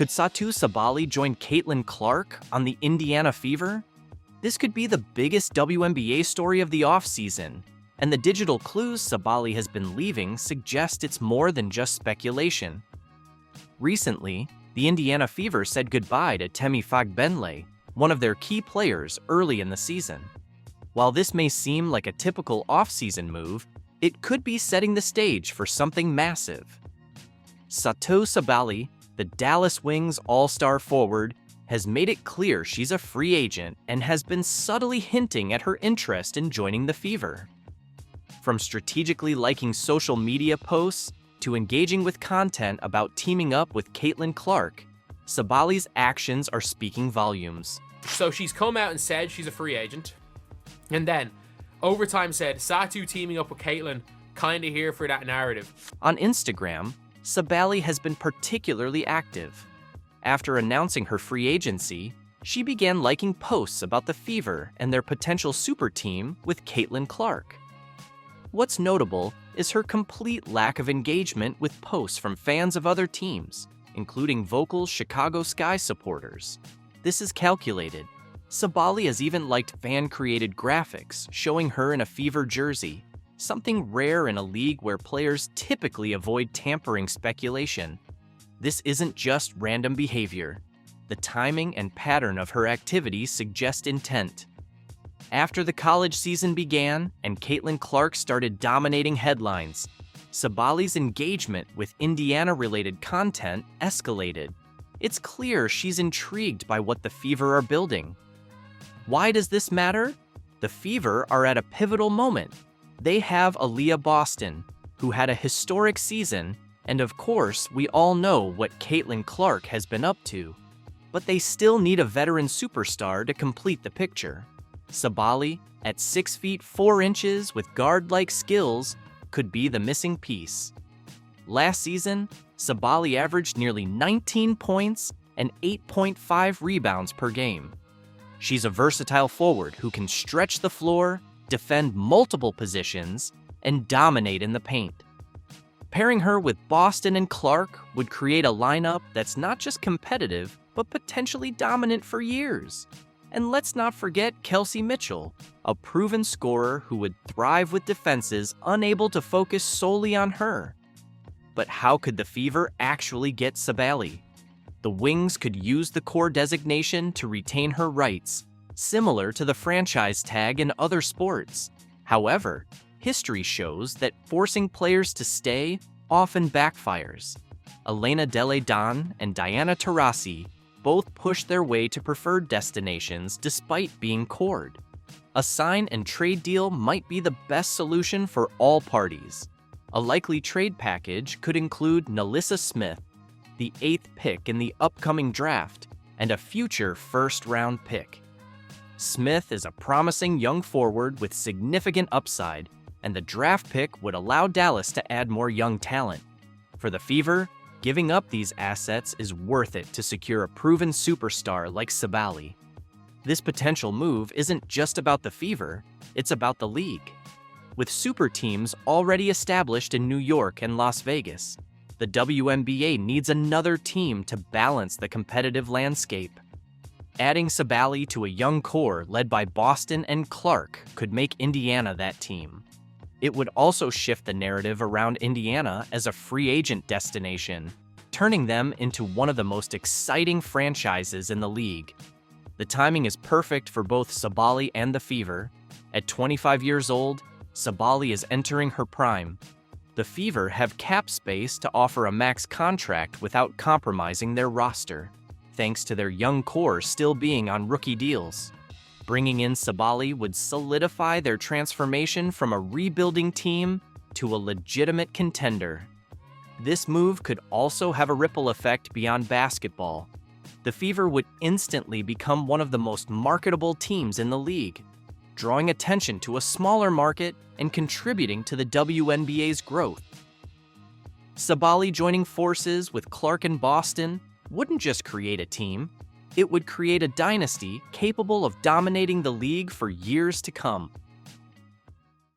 Could Satou Sabally join Caitlin Clark on the Indiana Fever? This could be the biggest WNBA story of the offseason, and the digital clues Sabally has been leaving suggest it's more than just speculation. Recently, the Indiana Fever said goodbye to Temi Fagbenle, one of their key players early in the season. While this may seem like a typical off-season move, it could be setting the stage for something massive. Satou Sabally, the Dallas Wings all-star forward, has made it clear she's a free agent and has been subtly hinting at her interest in joining the Fever. From strategically liking social media posts to engaging with content about teaming up with Caitlin Clark, Sabally's actions are speaking volumes. So she's come out and said she's a free agent, and then Overtime said Satou teaming up with Caitlin, kinda here for that narrative. On Instagram, Sabally has been particularly active. After announcing her free agency, she began liking posts about the Fever and their potential super team with Caitlin Clark. What's notable is her complete lack of engagement with posts from fans of other teams, including vocal Chicago Sky supporters. This is calculated. Sabally has even liked fan-created graphics showing her in a Fever jersey, something rare in a league where players typically avoid tampering speculation. This isn't just random behavior. The timing and pattern of her activities suggest intent. After the college season began and Caitlin Clark started dominating headlines, Sabally's engagement with Indiana-related content escalated. It's clear she's intrigued by what the Fever are building. Why does this matter? The Fever are at a pivotal moment. They have Aaliyah Boston, who had a historic season, and of course, we all know what Caitlin Clark has been up to. But they still need a veteran superstar to complete the picture. Sabally, at 6 feet 4 inches with guard-like skills, could be the missing piece. Last season, Sabally averaged nearly 19 points and 8.5 rebounds per game. She's a versatile forward who can stretch the floor, defend multiple positions, and dominate in the paint. Pairing her with Boston and Clark would create a lineup that's not just competitive, but potentially dominant for years. And let's not forget Kelsey Mitchell, a proven scorer who would thrive with defenses unable to focus solely on her. But how could the Fever actually get Sabally? The Wings could use the core designation to retain her rights, similar to the franchise tag in other sports. However, history shows that forcing players to stay often backfires. Elena Delle Donne and Diana Taurasi both pushed their way to preferred destinations despite being cored. A sign and trade deal might be the best solution for all parties. A likely trade package could include Nalissa Smith, the 8th pick in the upcoming draft, and a future first-round pick. Smith is a promising young forward with significant upside, and the draft pick would allow Dallas to add more young talent. For the Fever, giving up these assets is worth it to secure a proven superstar like Sabally. This potential move isn't just about the Fever, it's about the league. With super teams already established in New York and Las Vegas, the WNBA needs another team to balance the competitive landscape. Adding Sabally to a young core led by Boston and Clark could make Indiana that team. It would also shift the narrative around Indiana as a free agent destination, turning them into one of the most exciting franchises in the league. The timing is perfect for both Sabally and the Fever. At 25 years old, Sabally is entering her prime. The Fever have cap space to offer a max contract without compromising their roster, thanks to their young core still being on rookie deals. Bringing in Sabally would solidify their transformation from a rebuilding team to a legitimate contender. This move could also have a ripple effect beyond basketball. The Fever would instantly become one of the most marketable teams in the league, drawing attention to a smaller market and contributing to the WNBA's growth. Sabally joining forces with Clark and Boston wouldn't just create a team, it would create a dynasty capable of dominating the league for years to come.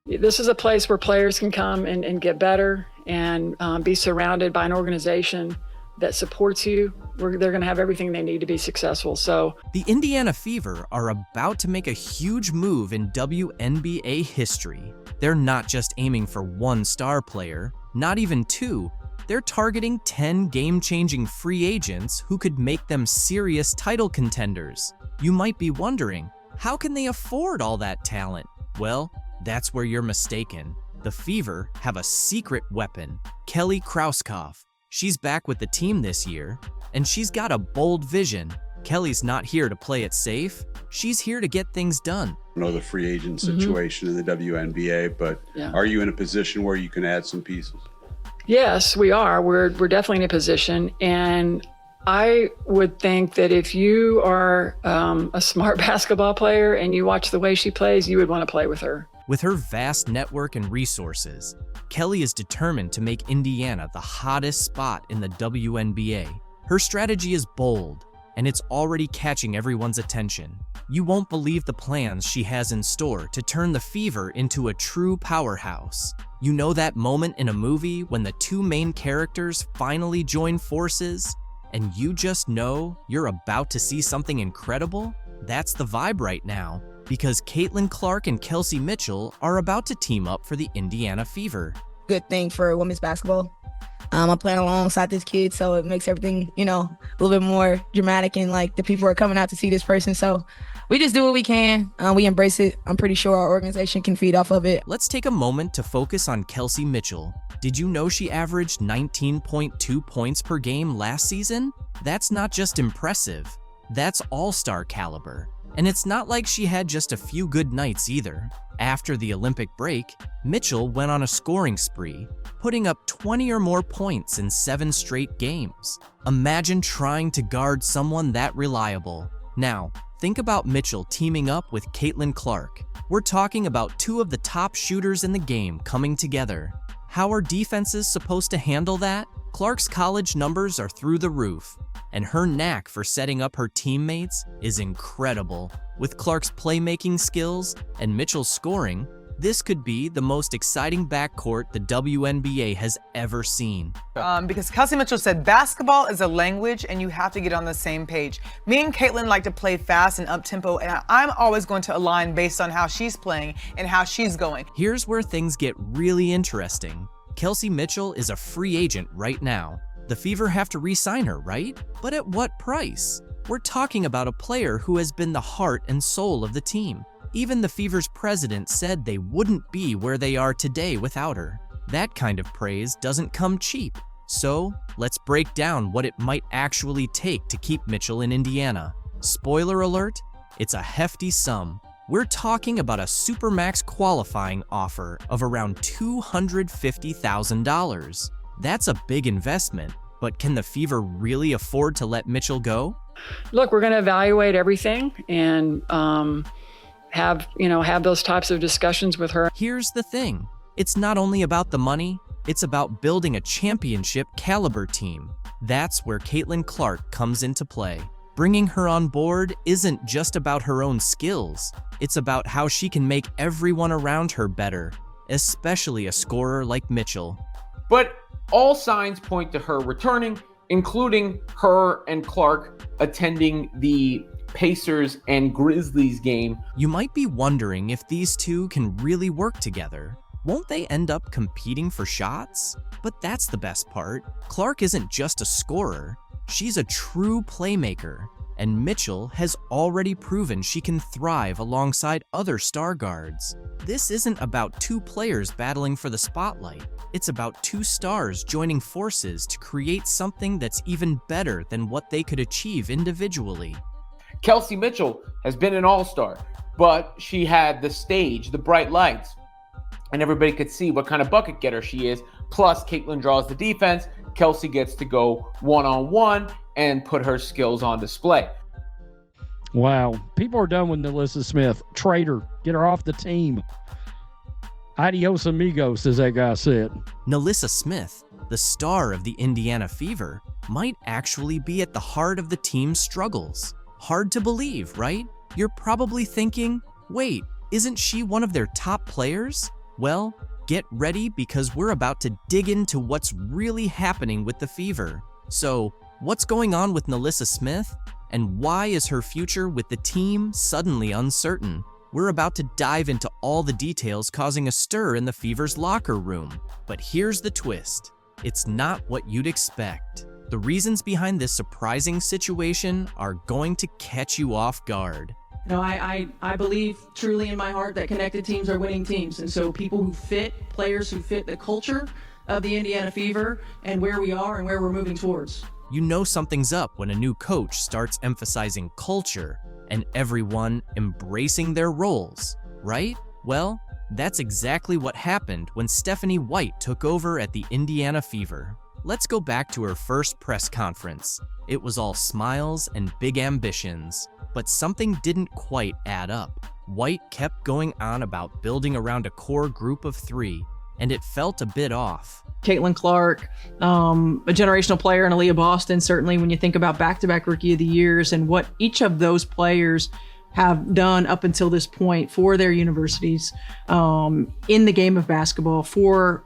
This is a place where players can come and get better and be surrounded by an organization that supports you they're going to have everything they need to be successful. So The Indiana Fever are about to make a huge move in WNBA history. They're not just aiming for one star player, not even two. They're targeting 10 game-changing free agents who could make them serious title contenders. You might be wondering, how can they afford all that talent? Well, that's where you're mistaken. The Fever have a secret weapon, Kelly Krauskopf. She's back with the team this year, and she's got a bold vision. Kelly's not here to play it safe. She's here to get things done. I know the free agent situation in the WNBA, but are you in a position where you can add some pieces? yes, we are. We're definitely in a position. And I would think that if you are a smart basketball player and you watch the way she plays, you would want to play with her. With her vast network and resources, Kelly is determined to make Indiana the hottest spot in the WNBA. Her strategy is bold, and it's already catching everyone's attention. You won't believe the plans she has in store to turn the Fever into a true powerhouse. You know that moment in a movie when the two main characters finally join forces, and you just know you're about to see something incredible? That's the vibe right now, because Caitlin Clark and Kelsey Mitchell are about to team up for the Indiana Fever. Good thing for women's basketball. I'm playing alongside this kid, so it makes everything, a little bit more dramatic, and like the people are coming out to see this person. So we just do what we can. We embrace it. I'm pretty sure our organization can feed off of it. Let's take a moment to focus on Kelsey Mitchell. Did you know she averaged 19.2 points per game last season? That's not just impressive. That's all-star caliber. And it's not like she had just a few good nights either. After the Olympic break, Mitchell went on a scoring spree, putting up 20 or more points in 7 straight games. Imagine trying to guard someone that reliable. Now, think about Mitchell teaming up with Caitlin Clark. We're talking about two of the top shooters in the game coming together. How are defenses supposed to handle that? Clark's college numbers are through the roof, and her knack for setting up her teammates is incredible. With Clark's playmaking skills and Mitchell's scoring, this could be the most exciting backcourt the WNBA has ever seen. Because Kelsey Mitchell said basketball is a language and you have to get on the same page. Me and Caitlin like to play fast and up-tempo, and I'm always going to align based on how she's playing and how she's going. Here's where things get really interesting. Kelsey Mitchell is a free agent right now. The Fever have to re-sign her, right? But at what price? We're talking about a player who has been the heart and soul of the team. Even the Fever's president said they wouldn't be where they are today without her. That kind of praise doesn't come cheap. So, let's break down what it might actually take to keep Mitchell in Indiana. Spoiler alert, it's a hefty sum. We're talking about a Supermax qualifying offer of around $250,000. That's a big investment, but can the Fever really afford to let Mitchell go? Look, we're going to evaluate everything and have those types of discussions with her. Here's the thing. It's not only about the money, it's about building a championship caliber team. That's where Caitlin Clark comes into play. Bringing her on board isn't just about her own skills. It's about how she can make everyone around her better, especially a scorer like Mitchell. But all signs point to her returning, including her and Clark attending the Pacers and Grizzlies game. You might be wondering if these two can really work together. Won't they end up competing for shots? But that's the best part. Clark isn't just a scorer. She's a true playmaker, and Mitchell has already proven she can thrive alongside other star guards. This isn't about two players battling for the spotlight. It's about two stars joining forces to create something that's even better than what they could achieve individually. Kelsey Mitchell has been an all-star, but she had the stage, the bright lights, and everybody could see what kind of bucket getter she is. Plus, Caitlin draws the defense. Kelsey gets to go one-on-one and put her skills on display. Wow. People are done with Nalissa Smith. Traitor. Get her off the team. Adios amigos, as that guy said. Nalissa Smith, the star of the Indiana Fever, might actually be at the heart of the team's struggles. Hard to believe, right? You're probably thinking, wait, isn't she one of their top players? Well, get ready because we're about to dig into what's really happening with the Fever. So, What's going on with NaLyssa Smith? And why is her future with the team suddenly uncertain? We're about to dive into all the details causing a stir in the Fever's locker room. But here's the twist. It's not what you'd expect. The reasons behind this surprising situation are going to catch you off guard. No, I believe truly in my heart that connected teams are winning teams. And so people who fit, players who fit the culture of the Indiana Fever and where we are and where we're moving towards. You know something's up when a new coach starts emphasizing culture and everyone embracing their roles, right? Well, that's exactly what happened when Stephanie White took over at the Indiana Fever. Let's go back to her first press conference. It was all smiles and big ambitions, but something didn't quite add up. White kept going on about building around a core group of 3, and it felt a bit off. Caitlin Clark, a generational player, and Aaliyah Boston, certainly when you think about back-to-back Rookie of the Years and what each of those players have done up until this point for their universities in the game of basketball, for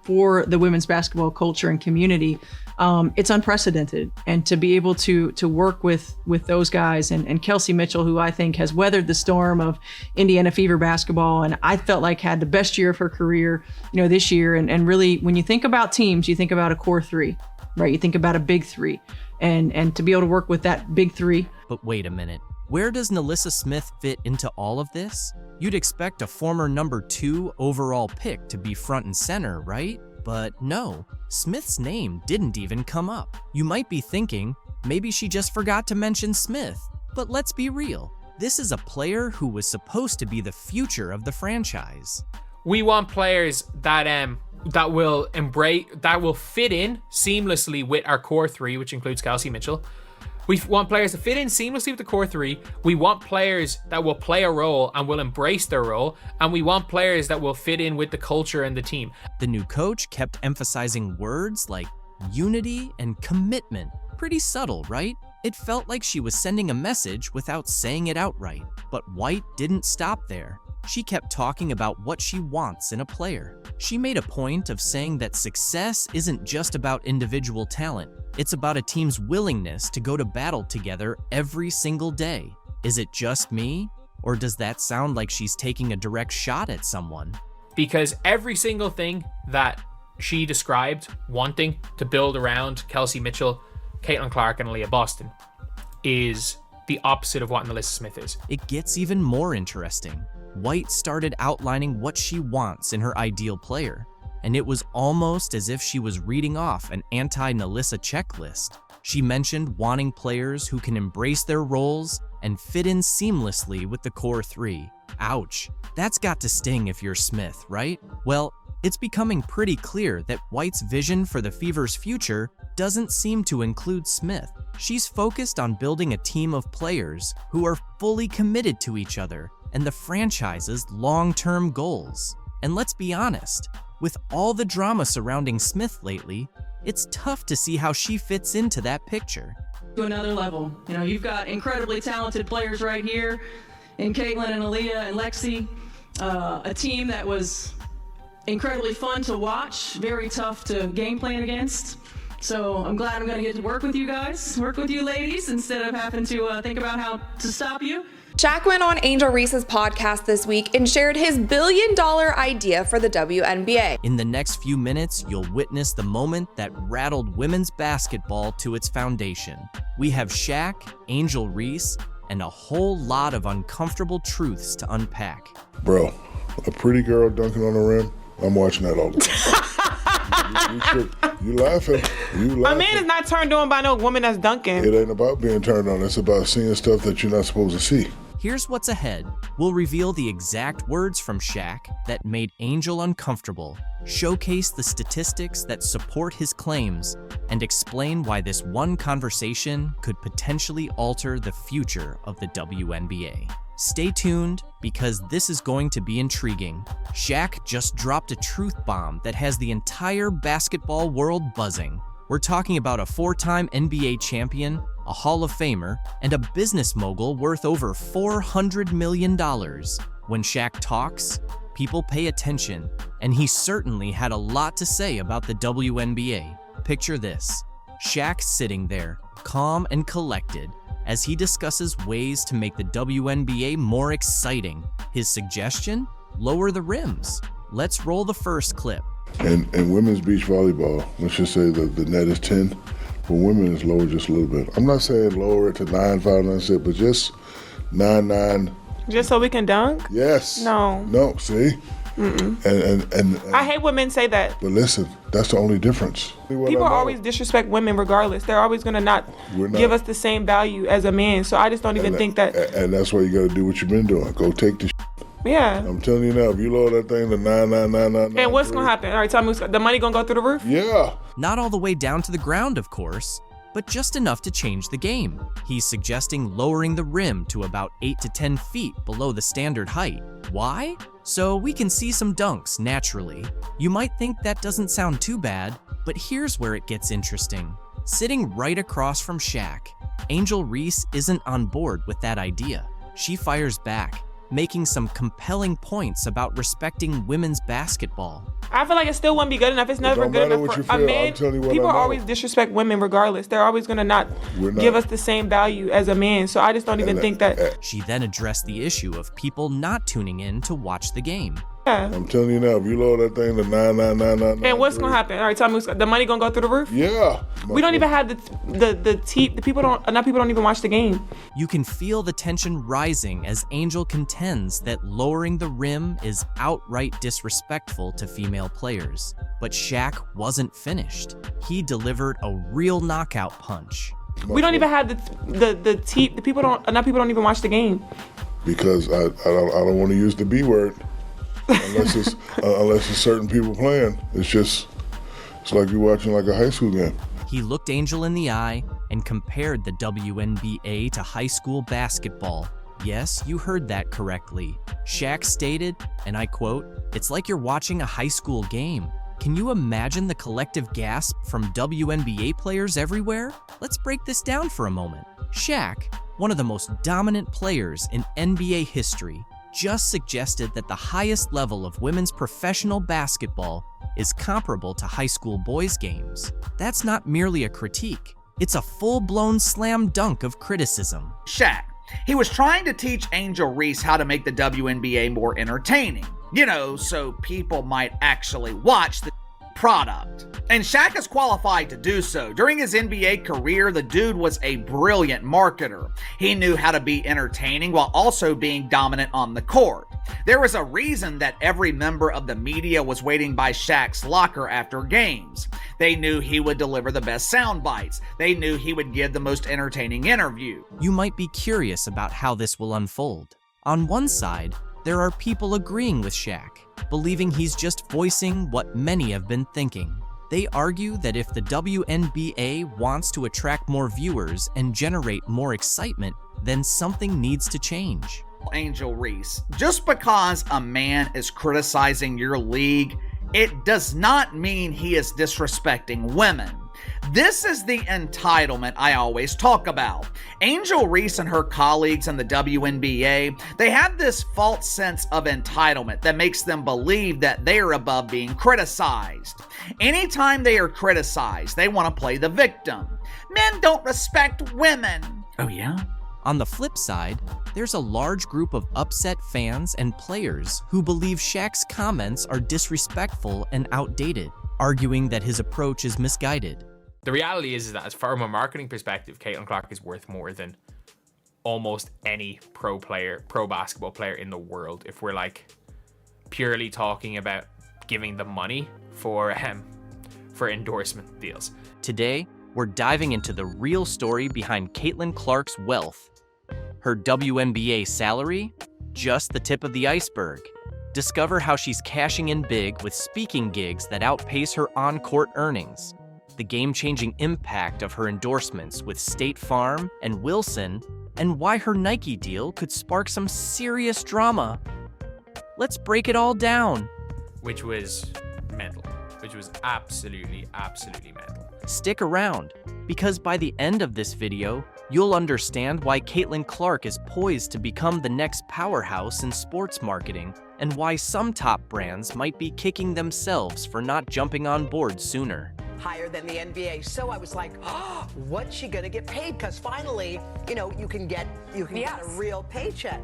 the women's basketball culture and community, it's unprecedented. And to be able to work with those guys and Kelsey Mitchell, who I think has weathered the storm of Indiana Fever basketball, and I felt like had the best year of her career, this year. And really, when you think about teams, you think about a core 3, right? You think about a big 3, and to be able to work with that big 3. But wait a minute. Where does NaLyssa Smith fit into all of this? You'd expect a former number 2 overall pick to be front and center, right? But no, Smith's name didn't even come up. You might be thinking, maybe she just forgot to mention Smith. But let's be real, this is a player who was supposed to be the future of the franchise. We want players that will fit in seamlessly with our core 3, which includes Kelsey Mitchell. We want players to fit in seamlessly with the core 3. We want players that will play a role and will embrace their role. And we want players that will fit in with the culture and the team. The new coach kept emphasizing words like unity and commitment. Pretty subtle, right? It felt like she was sending a message without saying it outright. But White didn't stop there. She kept talking about what she wants in a player. She made a point of saying that success isn't just about individual talent. It's about a team's willingness to go to battle together every single day. Is it just me? Or does that sound like she's taking a direct shot at someone? Because every single thing that she described wanting to build around Kelsey Mitchell, Caitlin Clark, and Aaliyah Boston is the opposite of what NaLyssa Smith is. It gets even more interesting. White started outlining what she wants in her ideal player, and it was almost as if she was reading off an anti-NaLyssa checklist. She mentioned wanting players who can embrace their roles and fit in seamlessly with the core 3. Ouch, that's got to sting if you're Smith, right? Well, it's becoming pretty clear that White's vision for the Fever's future doesn't seem to include Smith. She's focused on building a team of players who are fully committed to each other and the franchise's long-term goals. And let's be honest, with all the drama surrounding Smith lately, it's tough to see how she fits into that picture. To another level. You've got incredibly talented players right here in Caitlin and Aaliyah and Lexi, a team that was incredibly fun to watch, very tough to game plan against. So I'm glad I'm going to get to work with you guys, work with you ladies, instead of having to think about how to stop you. Shaq went on Angel Reese's podcast this week and shared his billion-dollar idea for the WNBA. In the next few minutes, you'll witness the moment that rattled women's basketball to its foundation. We have Shaq, Angel Reese, and a whole lot of uncomfortable truths to unpack. Bro, a pretty girl dunking on the rim, I'm watching that all the time. You laughing. A man is not turned on by no woman that's dunking. It ain't about being turned on. It's about seeing stuff that you're not supposed to see. Here's what's ahead. We'll reveal the exact words from Shaq that made Angel uncomfortable, showcase the statistics that support his claims, and explain why this one conversation could potentially alter the future of the WNBA. Stay tuned, because this is going to be intriguing. Shaq just dropped a truth bomb that has the entire basketball world buzzing. We're talking about a 4-time NBA champion, a Hall of Famer, and a business mogul worth over $400 million. When Shaq talks, people pay attention, and he certainly had a lot to say about the WNBA. Picture this. Shaq's sitting there, calm and collected, as he discusses ways to make the WNBA more exciting. His suggestion? Lower the rims. Let's roll the first clip. And women's beach volleyball, let's just say that the net is 10. For women, it's lower just a little bit. I'm not saying lower it to 9, 5, 9, 6, but just 9, 9. Just so we can dunk? Yes. No. No, see? And I hate when men say that. But listen, that's the only difference. People always disrespect women regardless. They're always going to not give us the same value as a man. So I just don't even think that. And that's why you got to do what you've been doing. Go take the Yeah. I'm telling you now, if you lower that thing to 99999. And what's going to happen? All right, tell me, the money going to go through the roof? Yeah. Not all the way down to the ground, of course, but just enough to change the game. He's suggesting lowering the rim to about 8 to 10 feet below the standard height. Why? So we can see some dunks naturally. You might think that doesn't sound too bad, but here's where it gets interesting. Sitting right across from Shaq, Angel Reese isn't on board with that idea. She fires back, making some compelling points about respecting women's basketball. I feel like it still wouldn't be good enough. It's never good enough for a man. People always disrespect women regardless. They're always going to not give us the same value as a man. So I just don't even think that. She then addressed the issue of people not tuning in to watch the game. Yeah. I'm telling you now, if you lower that thing to 99999. And what's going to happen? All right, tell me, the money going to go through the roof? Yeah. We don't even have the people don't even watch the game. You can feel the tension rising as Angel contends that lowering the rim is outright disrespectful to female players. But Shaq wasn't finished. He delivered a real knockout punch. We don't even have the people don't even watch the game. Because I don't want to use the B word. Unless it's certain people playing. It's like you're watching like a high school game. He looked Angel in the eye and compared the WNBA to high school basketball. Yes, you heard that correctly. Shaq stated, and I quote, "It's like you're watching a high school game." Can you imagine the collective gasp from WNBA players everywhere? Let's break this down for a moment. Shaq, one of the most dominant players in NBA history, just suggested that the highest level of women's professional basketball is comparable to high school boys' games. That's not merely a critique. It's a full-blown slam dunk of criticism. Shaq, he was trying to teach Angel Reese how to make the WNBA more entertaining. So people might actually watch the product. And Shaq is qualified to do so. During his NBA career, the dude was a brilliant marketer. He knew how to be entertaining while also being dominant on the court. There was a reason that every member of the media was waiting by Shaq's locker after games. They knew he would deliver the best sound bites. They knew he would give the most entertaining interview. You might be curious about how this will unfold. On one side, there are people agreeing with Shaq, believing he's just voicing what many have been thinking. They argue that if the WNBA wants to attract more viewers and generate more excitement, then something needs to change. Angel Reese, just because a man is criticizing your league, it does not mean he is disrespecting women. This is the entitlement I always talk about. Angel Reese and her colleagues in the WNBA, they have this false sense of entitlement that makes them believe that they are above being criticized. Anytime they are criticized, they want to play the victim. Men don't respect women. Oh yeah? On the flip side, there's a large group of upset fans and players who believe Shaq's comments are disrespectful and outdated, arguing that his approach is misguided. The reality is that, as far from a marketing perspective, Caitlin Clark is worth more than almost any pro basketball player in the world. If we're purely talking about giving the money for endorsement deals. Today, we're diving into the real story behind Caitlin Clark's wealth. Her WNBA salary? Just the tip of the iceberg. Discover how she's cashing in big with speaking gigs that outpace her on-court earnings. The game-changing impact of her endorsements with State Farm and Wilson, and why her Nike deal could spark some serious drama. Let's break it all down. Which was mental. Which was absolutely mental. Stick around, because by the end of this video, you'll understand why Caitlin Clark is poised to become the next powerhouse in sports marketing, and why some top brands might be kicking themselves for not jumping on board sooner. higher than the NBA. So I was like, oh, what's she gonna get paid? Because finally, you know, you can get a real paycheck.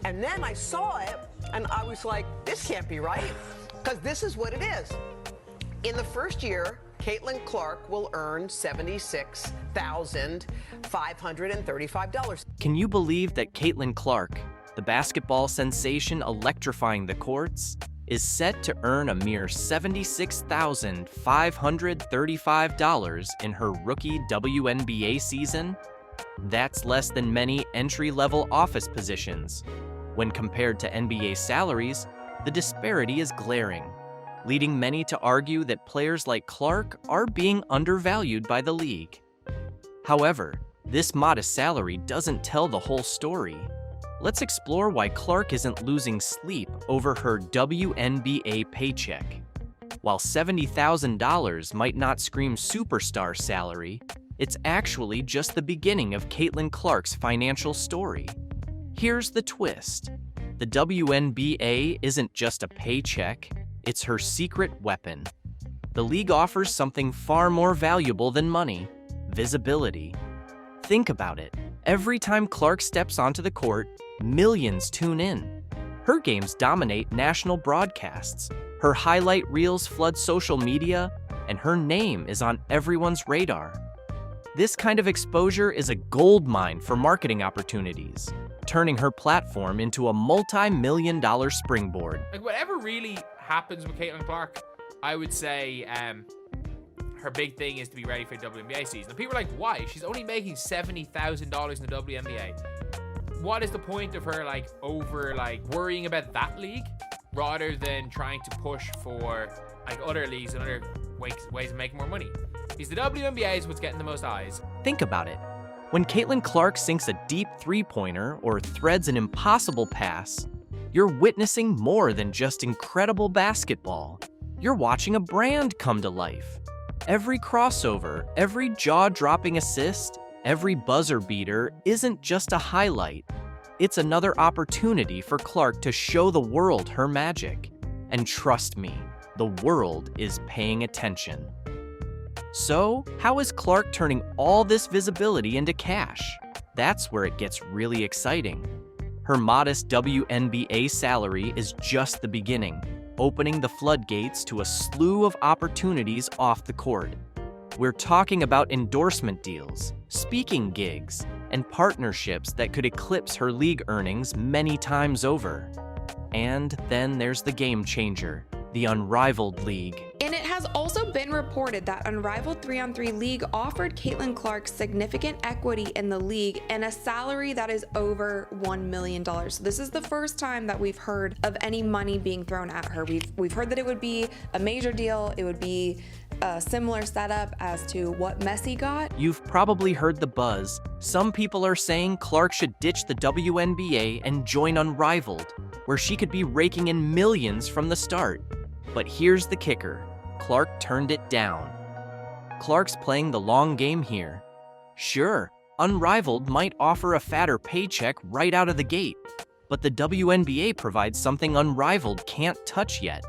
And then I saw it, and I was like, this can't be right, because this is what it is. In the first year, Caitlin Clark will earn $76,535. Can you believe that Caitlin Clark, the basketball sensation electrifying the courts, is set to earn a mere $76,535 in her rookie WNBA season? That's less than many entry-level office positions. When compared to NBA salaries, the disparity is glaring, leading many to argue that players like Clark are being undervalued by the league. However, this modest salary doesn't tell the whole story. Let's explore why Clark isn't losing sleep over her WNBA paycheck. While $70,000 might not scream superstar salary, it's actually just the beginning of Caitlin Clark's financial story. Here's the twist. The WNBA isn't just a paycheck, it's her secret weapon. The league offers something far more valuable than money: visibility. Think about it. Every time Clark steps onto the court, millions tune in. Her games dominate national broadcasts. Her highlight reels flood social media, and her name is on everyone's radar. This kind of exposure is a goldmine for marketing opportunities, turning her platform into a multi-million-dollar springboard. Like, whatever really happens with Caitlin Clark, I would say her big thing is to be ready for the WNBA season. And people are like, why? She's only making $70,000 in the WNBA. What is the point of her worrying about that league rather than trying to push for other leagues and other ways of making more money? Because the WNBA is what's getting the most eyes. Think about it. When Caitlin Clark sinks a deep three-pointer or threads an impossible pass, you're witnessing more than just incredible basketball. You're watching a brand come to life. Every crossover, every jaw-dropping assist, every buzzer beater isn't just a highlight. It's another opportunity for Clark to show the world her magic. And trust me, the world is paying attention. So, how is Clark turning all this visibility into cash? That's where it gets really exciting. Her modest WNBA salary is just the beginning, opening the floodgates to a slew of opportunities off the court. We're talking about endorsement deals, speaking gigs, and partnerships that could eclipse her league earnings many times over. And then there's the game changer, the Unrivaled League. And it has also been reported that Unrivaled 3-on-3 League offered Caitlin Clark significant equity in the league and a salary that is over $1 million. So this is the first time that we've heard of any money being thrown at her. We've heard that it would be a major deal. It would be a similar setup as to what Messi got. You've probably heard the buzz. Some people are saying Clark should ditch the WNBA and join Unrivaled, where she could be raking in millions from the start. But here's the kicker. Clark turned it down. Clark's playing the long game here. Sure, Unrivaled might offer a fatter paycheck right out of the gate, but the WNBA provides something Unrivaled can't touch yet: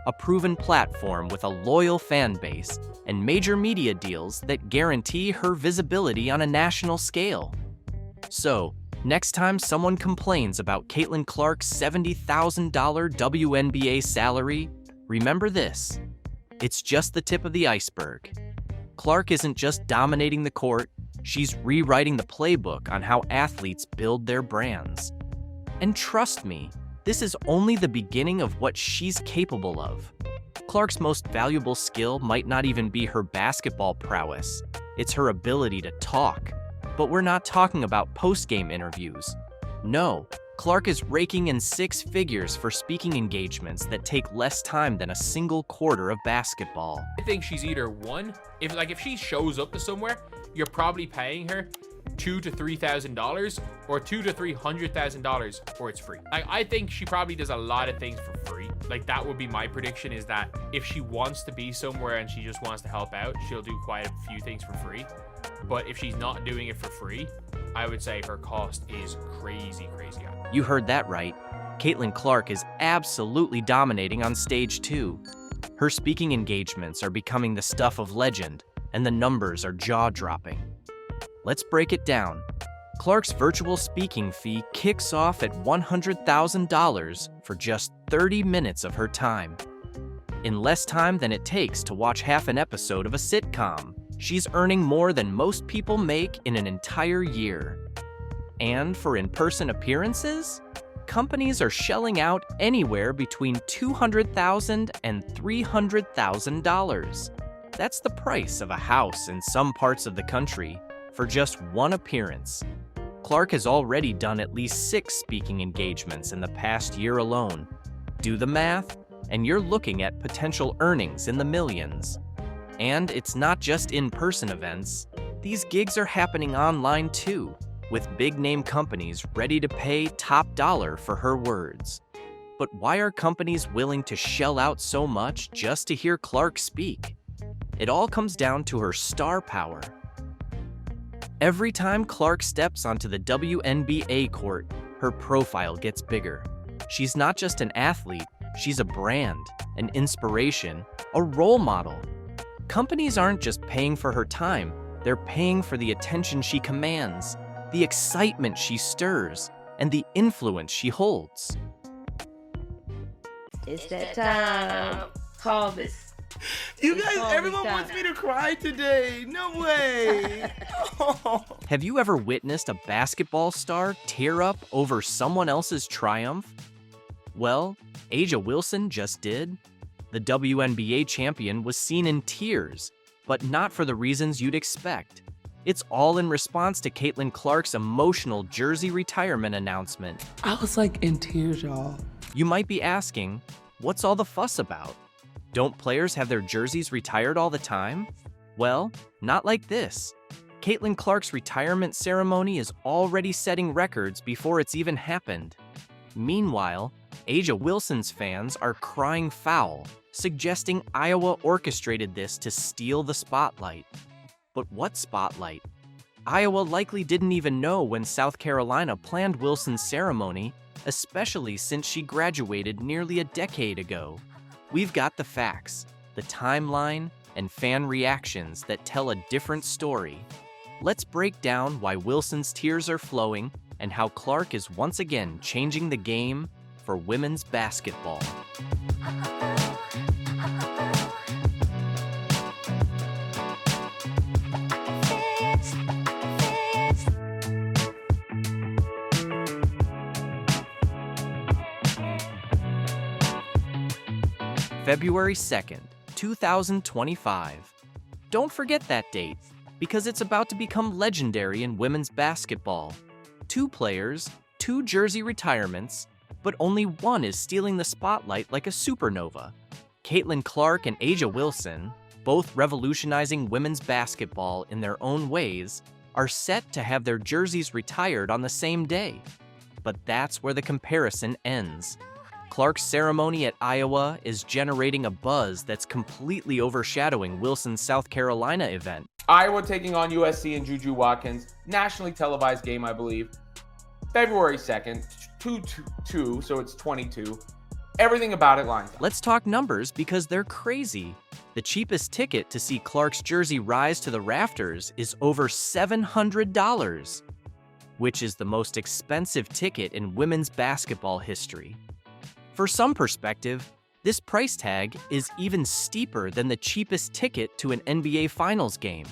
a proven platform with a loyal fan base and major media deals that guarantee her visibility on a national scale. So, next time someone complains about Caitlin Clark's $70,000 WNBA salary, remember this: it's just the tip of the iceberg. Clark isn't just dominating the court, she's rewriting the playbook on how athletes build their brands. And trust me, this is only the beginning of what she's capable of. Clark's most valuable skill might not even be her basketball prowess, it's her ability to talk. But we're not talking about post-game interviews. No, Clark is raking in six figures for speaking engagements that take less time than a single quarter of basketball. I think she's either one, if she shows up to somewhere, you're probably paying her $2,000 to $3,000 or $200,000 to $300,000, or it's free. I think she probably does a lot of things for free. That would be my prediction, is that if she wants to be somewhere and she just wants to help out, she'll do quite a few things for free. But if she's not doing it for free, I would say her cost is crazy high. You heard that right. Caitlin Clark is absolutely dominating on stage 2. Her speaking engagements are becoming the stuff of legend, and the numbers are jaw-dropping. Let's break it down. Clark's virtual speaking fee kicks off at $100,000 for just 30 minutes of her time. In less time than it takes to watch half an episode of a sitcom, she's earning more than most people make in an entire year. And for in-person appearances, companies are shelling out anywhere between $200,000 and $300,000. That's the price of a house in some parts of the country for just one appearance. Clark has already done at least 6 speaking engagements in the past year alone. Do the math, and you're looking at potential earnings in the millions. And it's not just in-person events. These gigs are happening online too, with big-name companies ready to pay top dollar for her words. But why are companies willing to shell out so much just to hear Clark speak? It all comes down to her star power. Every time Clark steps onto the WNBA court, her profile gets bigger. She's not just an athlete, she's a brand, an inspiration, a role model. Companies aren't just paying for her time, they're paying for the attention she commands, the excitement she stirs, and the influence she holds. It's that time. Harvest. You guys, everyone wants me to cry today. No way. Oh. Have you ever witnessed a basketball star tear up over someone else's triumph? Well, Asia Wilson just did. The WNBA champion was seen in tears, but not for the reasons you'd expect. It's all in response to Caitlin Clark's emotional jersey retirement announcement. I was like in tears, y'all. You might be asking, what's all the fuss about? Don't players have their jerseys retired all the time? Well, not like this. Caitlin Clark's retirement ceremony is already setting records before it's even happened. Meanwhile, Asia Wilson's fans are crying foul, suggesting Iowa orchestrated this to steal the spotlight. But what spotlight? Iowa likely didn't even know when South Carolina planned Wilson's ceremony, especially since she graduated nearly a decade ago. We've got the facts, the timeline, and fan reactions that tell a different story. Let's break down why Wilson's tears are flowing and how Clark is once again changing the game for women's basketball. February 2nd, 2025. Don't forget that date, because it's about to become legendary in women's basketball. 2 players, 2 jersey retirements, but only one is stealing the spotlight like a supernova. Caitlin Clark and Asia Wilson, both revolutionizing women's basketball in their own ways, are set to have their jerseys retired on the same day. But that's where the comparison ends. Clark's ceremony at Iowa is generating a buzz that's completely overshadowing Wilson's South Carolina event. Iowa taking on USC and Juju Watkins, nationally televised game, I believe. February 2nd, 2-2, so it's 22. Everything about it lines up. Let's talk numbers because they're crazy. The cheapest ticket to see Clark's jersey rise to the rafters is over $700, which is the most expensive ticket in women's basketball history. For some perspective, this price tag is even steeper than the cheapest ticket to an NBA Finals game.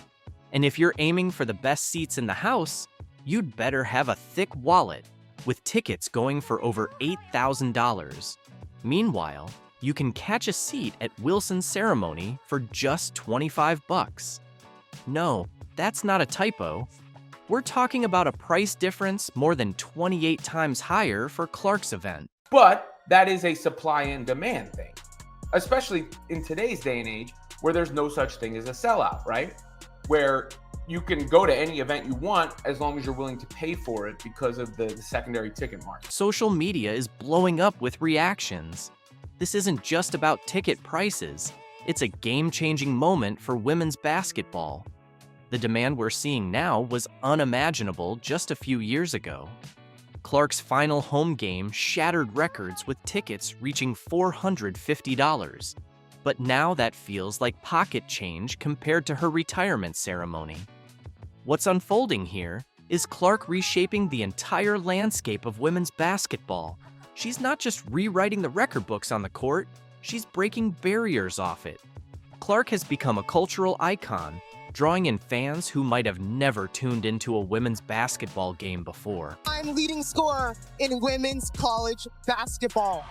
And if you're aiming for the best seats in the house, you'd better have a thick wallet, with tickets going for over $8,000. Meanwhile, you can catch a seat at Wilson's ceremony for just $25. No, that's not a typo. We're talking about a price difference more than 28 times higher for Clark's event. But that is a supply and demand thing, especially in today's day and age where there's no such thing as a sellout, right? Where you can go to any event you want as long as you're willing to pay for it because of the secondary ticket market. Social media is blowing up with reactions. This isn't just about ticket prices. It's a game-changing moment for women's basketball. The demand we're seeing now was unimaginable just a few years ago. Clark's final home game shattered records with tickets reaching $450. But now that feels like pocket change compared to her retirement ceremony. What's unfolding here is Clark reshaping the entire landscape of women's basketball. She's not just rewriting the record books on the court, she's breaking barriers off it. Clark has become a cultural icon, drawing in fans who might have never tuned into a women's basketball game before. I'm leading scorer in women's college basketball.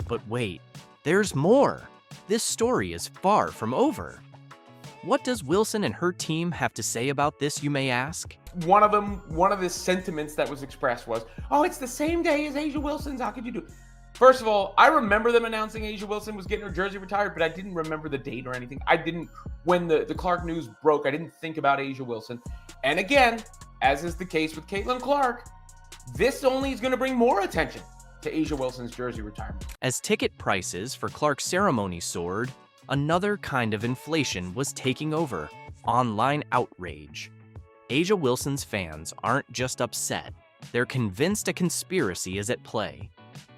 But wait, there's more. This story is far from over. What does Wilson and her team have to say about this, you may ask? One of the sentiments that was expressed was, oh, it's the same day as A'ja Wilson's, how could you do it? First of all, I remember them announcing A'ja Wilson was getting her jersey retired, but I didn't remember the date or anything. When the Clark news broke, I didn't think about A'ja Wilson. And again, as is the case with Caitlin Clark, this only is going to bring more attention to A'ja Wilson's jersey retirement. As ticket prices for Clark's ceremony soared, another kind of inflation was taking over: online outrage. A'ja Wilson's fans aren't just upset, they're convinced a conspiracy is at play.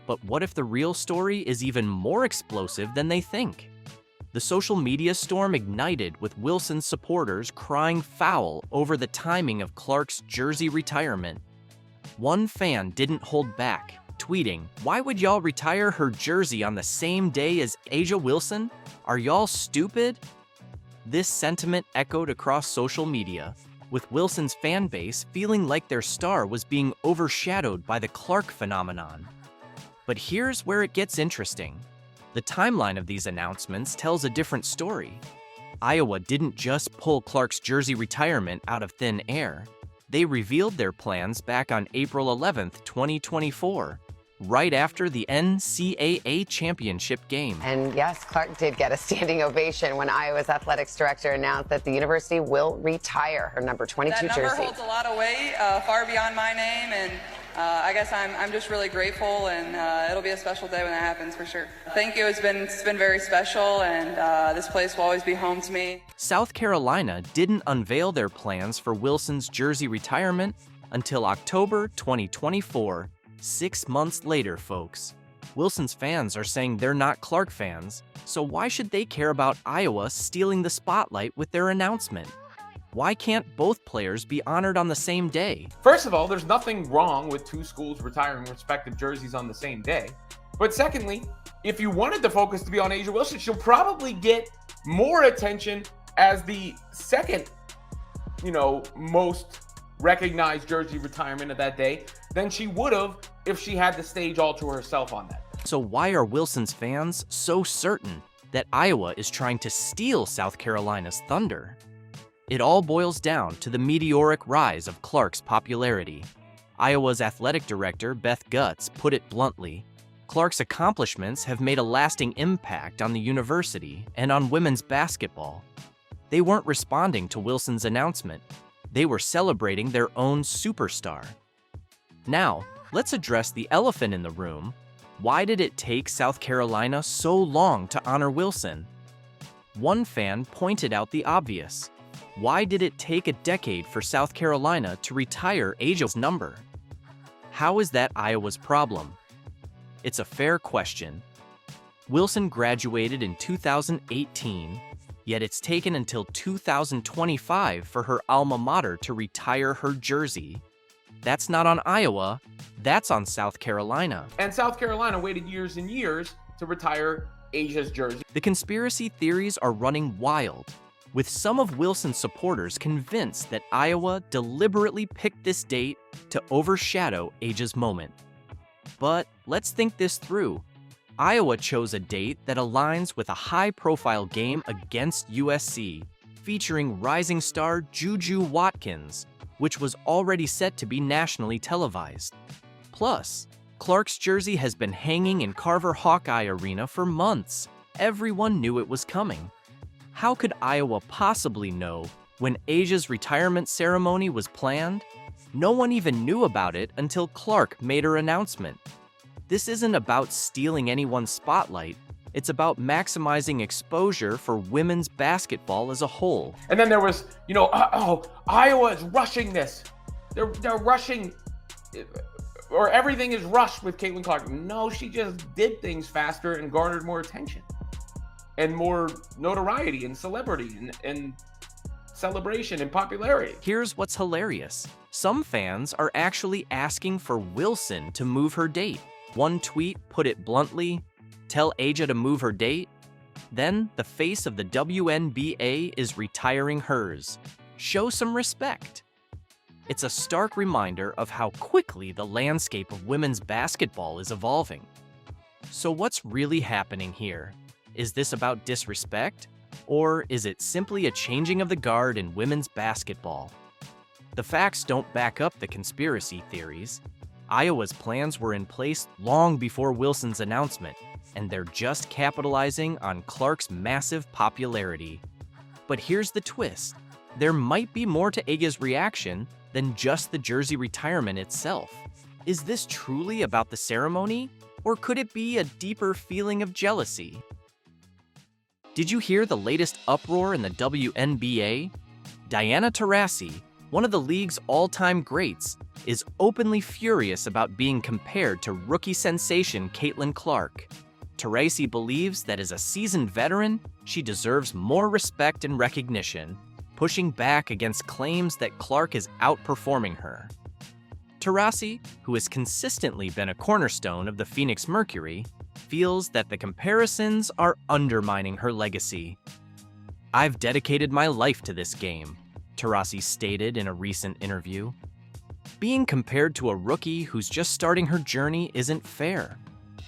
But what if the real story is even more explosive than they think? The social media storm ignited with Wilson's supporters crying foul over the timing of Clark's jersey retirement. One fan didn't hold back, tweeting, "Why would y'all retire her jersey on the same day as A'ja Wilson? Are y'all stupid?" This sentiment echoed across social media, with Wilson's fan base feeling like their star was being overshadowed by the Clark phenomenon. But here's where it gets interesting. The timeline of these announcements tells a different story. Iowa didn't just pull Clark's jersey retirement out of thin air. They revealed their plans back on April 11th, 2024, right after the NCAA championship game. And yes, Clark did get a standing ovation when Iowa's athletics director announced that the university will retire her number 22 jersey. That number holds a lot of weight, far beyond my name, and I guess I'm just really grateful, and it'll be a special day when that happens for sure. Thank you. It's been very special, and this place will always be home to me. South Carolina didn't unveil their plans for Wilson's jersey retirement until October 2024. 6 months later, folks. Wilson's fans are saying they're not Clark fans, so why should they care about Iowa stealing the spotlight with their announcement? Why can't both players be honored on the same day? First of all, there's nothing wrong with two schools retiring respective jerseys on the same day. But secondly, if you wanted the focus to be on A'ja Wilson, she'll probably get more attention as the second, most recognized jersey retirement of that day than she would have if she had the stage all to herself on that. So why are Wilson's fans so certain that Iowa is trying to steal South Carolina's thunder? It all boils down to the meteoric rise of Clark's popularity. Iowa's athletic director, Beth Gutz, put it bluntly: Clark's accomplishments have made a lasting impact on the university and on women's basketball. They weren't responding to Wilson's announcement. They were celebrating their own superstar. Now, let's address the elephant in the room. Why did it take South Carolina so long to honor Wilson? One fan pointed out the obvious. Why did it take a decade for South Carolina to retire A'ja's number? How is that Iowa's problem? It's a fair question. Wilson graduated in 2018, yet it's taken until 2025 for her alma mater to retire her jersey. That's not on Iowa, that's on South Carolina. And South Carolina waited years and years to retire A'ja's jersey. The conspiracy theories are running wild, with some of Wilson's supporters convinced that Iowa deliberately picked this date to overshadow A'ja's moment. But let's think this through. Iowa chose a date that aligns with a high-profile game against USC, featuring rising star Juju Watkins, which was already set to be nationally televised. Plus, Clark's jersey has been hanging in Carver Hawkeye Arena for months. Everyone knew it was coming. How could Iowa possibly know when A'ja's retirement ceremony was planned? No one even knew about it until Clark made her announcement. This isn't about stealing anyone's spotlight. It's about maximizing exposure for women's basketball as a whole. And then there was, Iowa is rushing this. They're rushing, or everything is rushed with Caitlin Clark. No, she just did things faster and garnered more attention and more notoriety and celebrity and celebration and popularity. Here's what's hilarious. Some fans are actually asking for Wilson to move her date. One tweet put it bluntly, "Tell Aja to move her date." Then the face of the WNBA is retiring hers. Show some respect. It's a stark reminder of how quickly the landscape of women's basketball is evolving. So what's really happening here? Is this about disrespect? Or is it simply a changing of the guard in women's basketball? The facts don't back up the conspiracy theories. Iowa's plans were in place long before Wilson's announcement, and they're just capitalizing on Clark's massive popularity. But here's the twist. There might be more to Aga's reaction than just the jersey retirement itself. Is this truly about the ceremony, or could it be a deeper feeling of jealousy? Did you hear the latest uproar in the WNBA? Diana Taurasi, one of the league's all-time greats, is openly furious about being compared to rookie sensation Caitlin Clark. Taurasi believes that as a seasoned veteran, she deserves more respect and recognition, pushing back against claims that Clark is outperforming her. Taurasi, who has consistently been a cornerstone of the Phoenix Mercury, feels that the comparisons are undermining her legacy. "I've dedicated my life to this game," Taurasi stated in a recent interview. "Being compared to a rookie who's just starting her journey isn't fair.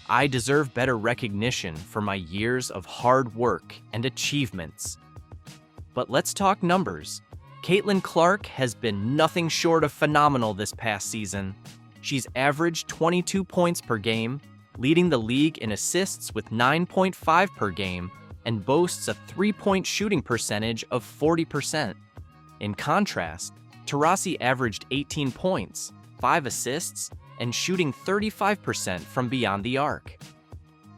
I deserve better recognition for my years of hard work and achievements." But let's talk numbers. Caitlin Clark has been nothing short of phenomenal this past season. She's averaged 22 points per game, leading the league in assists with 9.5 per game, and boasts a three-point shooting percentage of 40%. In contrast, Taurasi averaged 18 points, 5 assists, and shooting 35% from beyond the arc.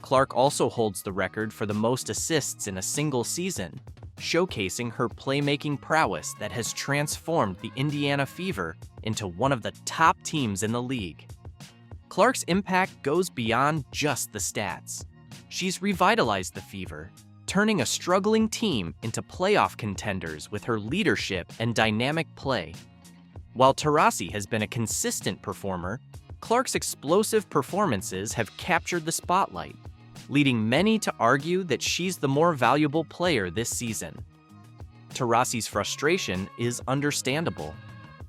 Clark also holds the record for the most assists in a single season, showcasing her playmaking prowess that has transformed the Indiana Fever into one of the top teams in the league. Clark's impact goes beyond just the stats. She's revitalized the Fever, turning a struggling team into playoff contenders with her leadership and dynamic play. While Taurasi has been a consistent performer, Clark's explosive performances have captured the spotlight, leading many to argue that she's the more valuable player this season. Taurasi's frustration is understandable.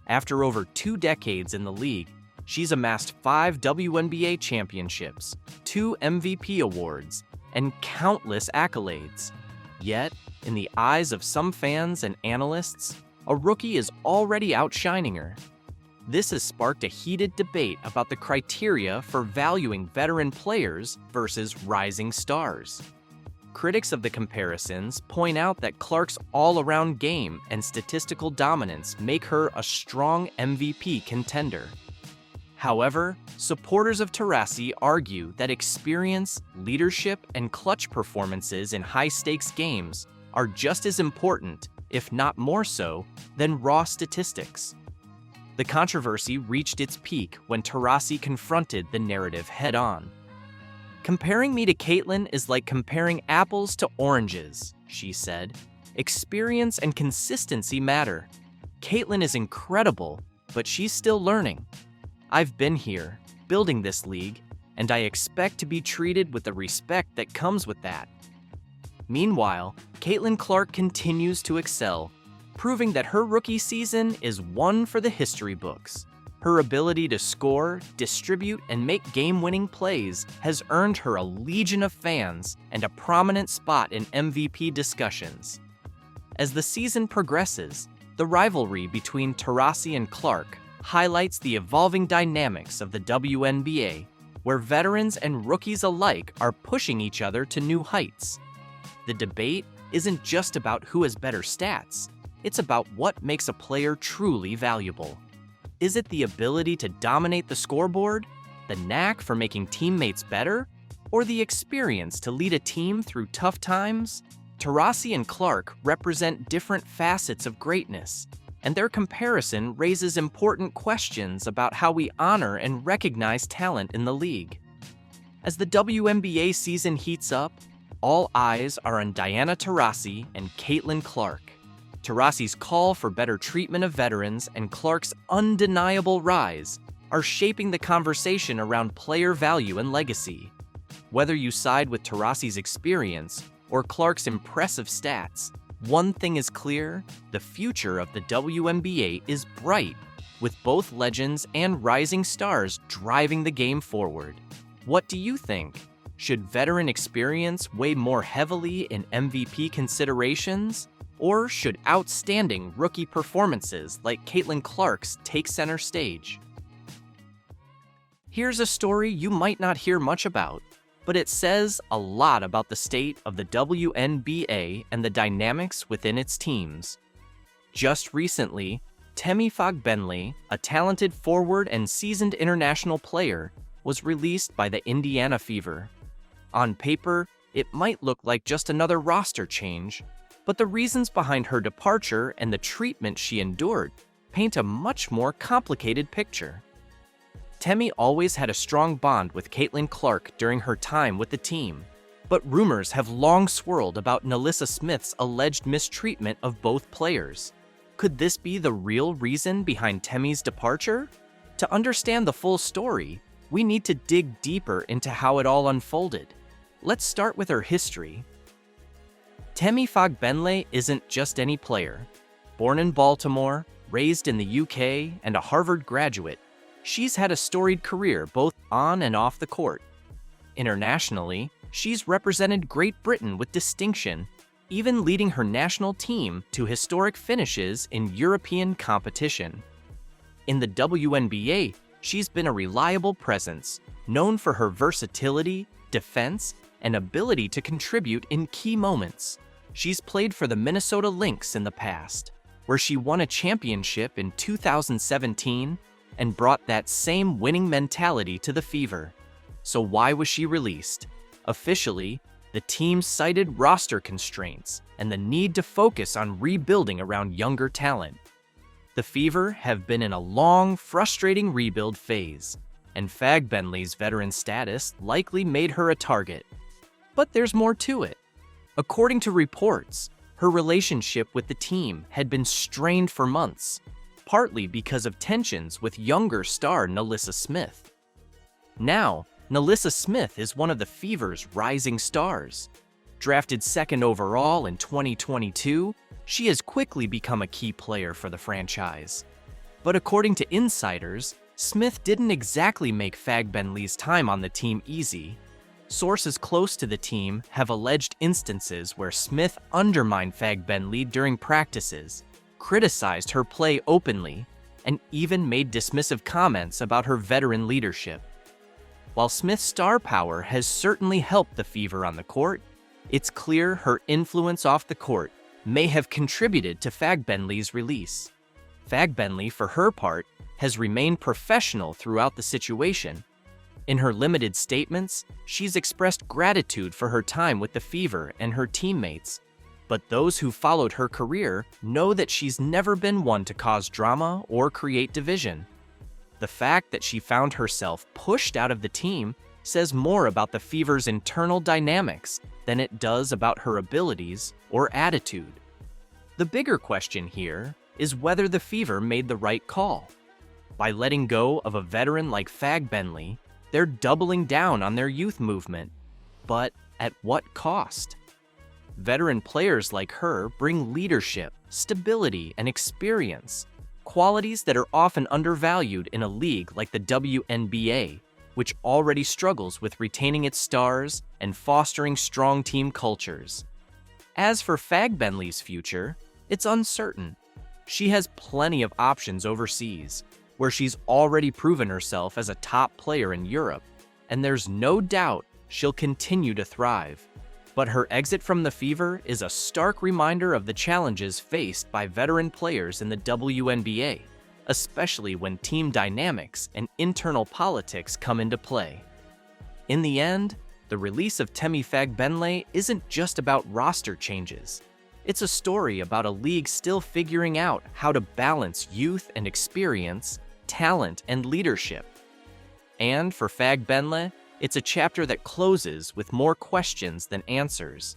After over 2 decades in the league, she's amassed 5 WNBA championships, 2 MVP awards, and countless accolades. Yet, in the eyes of some fans and analysts, a rookie is already outshining her. This has sparked a heated debate about the criteria for valuing veteran players versus rising stars. Critics of the comparisons point out that Clark's all-around game and statistical dominance make her a strong MVP contender. However, supporters of Taurasi argue that experience, leadership, and clutch performances in high-stakes games are just as important, if not more so, than raw statistics. The controversy reached its peak when Taurasi confronted the narrative head-on. "Comparing me to Caitlin is like comparing apples to oranges," she said. "Experience and consistency matter. Caitlin is incredible, but she's still learning. I've been here, building this league, and I expect to be treated with the respect that comes with that." Meanwhile, Caitlin Clark continues to excel, proving that her rookie season is one for the history books. Her ability to score, distribute, and make game-winning plays has earned her a legion of fans and a prominent spot in MVP discussions. As the season progresses, the rivalry between Taurasi and Clark highlights the evolving dynamics of the WNBA, where veterans and rookies alike are pushing each other to new heights. The debate isn't just about who has better stats. It's about what makes a player truly valuable. Is it the ability to dominate the scoreboard, the knack for making teammates better, or the experience to lead a team through tough times? Taurasi and Clark represent different facets of greatness, and their comparison raises important questions about how we honor and recognize talent in the league. As the WNBA season heats up, all eyes are on Diana Taurasi and Caitlin Clark. Taurasi's call for better treatment of veterans and Clark's undeniable rise are shaping the conversation around player value and legacy. Whether you side with Taurasi's experience or Clark's impressive stats, one thing is clear: the future of the WNBA is bright, with both legends and rising stars driving the game forward. What do you think? Should veteran experience weigh more heavily in MVP considerations? Or should outstanding rookie performances like Caitlin Clark's take center stage? Here's a story you might not hear much about, but it says a lot about the state of the WNBA and the dynamics within its teams. Just recently, Temi Fogbenley, a talented forward and seasoned international player, was released by the Indiana Fever. On paper, it might look like just another roster change, but the reasons behind her departure and the treatment she endured paint a much more complicated picture. Temi always had a strong bond with Caitlin Clark during her time with the team, but rumors have long swirled about Nalissa Smith's alleged mistreatment of both players. Could this be the real reason behind Temi's departure? To understand the full story, we need to dig deeper into how it all unfolded. Let's start with her history. Temi Fogbenley isn't just any player. Born in Baltimore, raised in the UK, and a Harvard graduate, she's had a storied career both on and off the court. Internationally, she's represented Great Britain with distinction, even leading her national team to historic finishes in European competition. In the WNBA, she's been a reliable presence, known for her versatility, defense, and ability to contribute in key moments. She's played for the Minnesota Lynx in the past, where she won a championship in 2017 and brought that same winning mentality to the Fever. So why was she released? Officially, the team cited roster constraints and the need to focus on rebuilding around younger talent. The Fever have been in a long, frustrating rebuild phase, and Fogbenley's veteran status likely made her a target. But there's more to it. According to reports, her relationship with the team had been strained for months, partly because of tensions with younger star Nalissa Smith. Now, Nalissa Smith is one of the Fever's rising stars. Drafted second overall in 2022, she has quickly become a key player for the franchise. But according to insiders, Smith didn't exactly make Fogbenley's time on the team easy. Sources close to the team have alleged instances where Smith undermined Fogbenley during practices, criticized her play openly, and even made dismissive comments about her veteran leadership. While Smith's star power has certainly helped the Fever on the court, it's clear her influence off the court may have contributed to Fogbenley's release. Fogbenley, for her part, has remained professional throughout the situation. In her limited statements, she's expressed gratitude for her time with the Fever and her teammates, but those who followed her career know that she's never been one to cause drama or create division. The fact that she found herself pushed out of the team says more about the Fever's internal dynamics than it does about her abilities or attitude. The bigger question here is whether the Fever made the right call. By letting go of a veteran like Fogbenley, they're doubling down on their youth movement. But at what cost? Veteran players like her bring leadership, stability, and experience, qualities that are often undervalued in a league like the WNBA, which already struggles with retaining its stars and fostering strong team cultures. As for Fogbenley's future, it's uncertain. She has plenty of options overseas, where she's already proven herself as a top player in Europe, and there's no doubt she'll continue to thrive. But her exit from the Fever is a stark reminder of the challenges faced by veteran players in the WNBA, especially when team dynamics and internal politics come into play. In the end, The release of Temi Fagbenle isn't just about roster changes. It's a story about a league still figuring out how to balance youth and experience, talent and leadership. And for Fagbenle, it's a chapter that closes with more questions than answers.